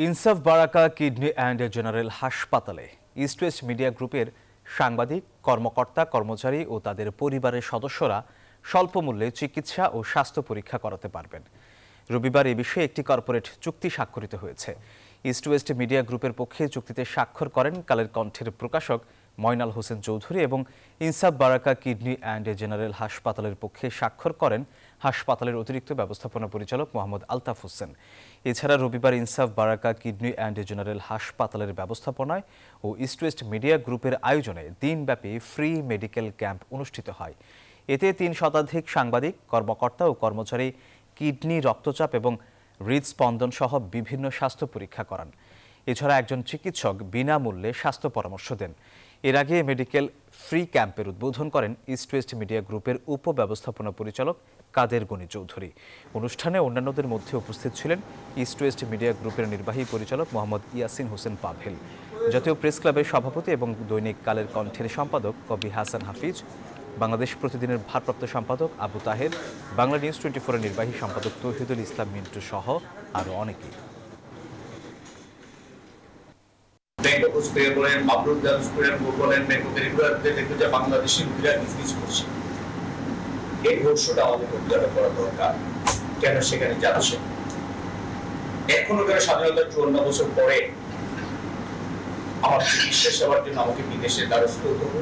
ইনসাফ বারাকা kidney and general হাসপাতালে east West media গ্রুপের সাংবাদিক, কর্মকর্তা, কর্মচারী ও তাদের পরিবারের সদস্যরা স্বল্প মূল্যে চিকিৎসা ও স্বাস্থ্য পরীক্ষা করাতে পারবেন। রবিবার এ বিষয়ে একটি কর্পোরেট চুক্তি স্বাক্ষরিত হয়েছে। ইস্ট ওয়েস্ট মিডিয়া গ্রুপের পক্ষে চুক্তিতে স্বাক্ষর করেন কালের কণ্ঠের প্রকাশক ময়নাল হোসেন চৌধুরী এবং ইনসাফ বারাকা কিডনি অ্যান্ড জেনারেল হাসপাতালের পক্ষে স্বাক্ষর করেন হাসপাতালের অতিরিক্ত ব্যবস্থাপনা পরিচালক মোহাম্মদ আলতাফ হোসেন। এছাড়া রবিবার ইনসাফ বারাকা কিডনি অ্যান্ড জেনারেল হাসপাতালের ব্যবস্থাপনায় ও ইস্ট ওয়েস্ট মিডিয়া গ্রুপের আয়োজনে দিনব্যাপী ফ্রি মেডিকেল ক্যাম্প অনুষ্ঠিত হয়। এতে ৩ শতাধিক সাংবাদিক, কর্মকর্তা ও কর্মচারী কিডনি, রক্তচাপ এবং হৃদস্পন্দন সহ বিভিন্ন স্বাস্থ্য পরীক্ষা করান। এছাড়া একজন চিকিৎসক বিনামূল্যে স্বাস্থ্য পরামর্শ দেন। এর আগে মেডিকেল ফ্রি ক্যাম্পের উদ্বোধন করেন ইস্ট ওয়েস্ট মিডিয়া গ্রুপের উপব্যবস্থাপনা পরিচালক কাদের গনি চৌধুরী। অনুষ্ঠানে অন্যান্যদের মধ্যে উপস্থিত ছিলেন ইস্ট ওয়েস্ট মিডিয়া গ্রুপের নির্বাহী পরিচালক মোহাম্মদ ইয়াসিন হোসেন পাভেল, জাতীয় প্রেস ক্লাবের সভাপতি এবং দৈনিক কালের কণ্ঠের সম্পাদক কবি হাসান হাফিজ, বাংলাদেশ প্রতিদিনের ভারপ্রাপ্ত সম্পাদক আবু তাহের, বাংলা নিউজ 24-এর নির্বাহী সম্পাদক তৌহিদুল ইসলাম মিন্টু সহ আরও অনেকেই। এই ঘোষণাটা আমাদের উদ্যাপন করা দরকার। কেন সেখানে যাচ্ছে? এখনো কেন স্বাধীনতার 54 বছর পরে আমার চিকিৎসা সেবার জন্য আমাকে বিদেশের দ্বারস্থ হতে হবে?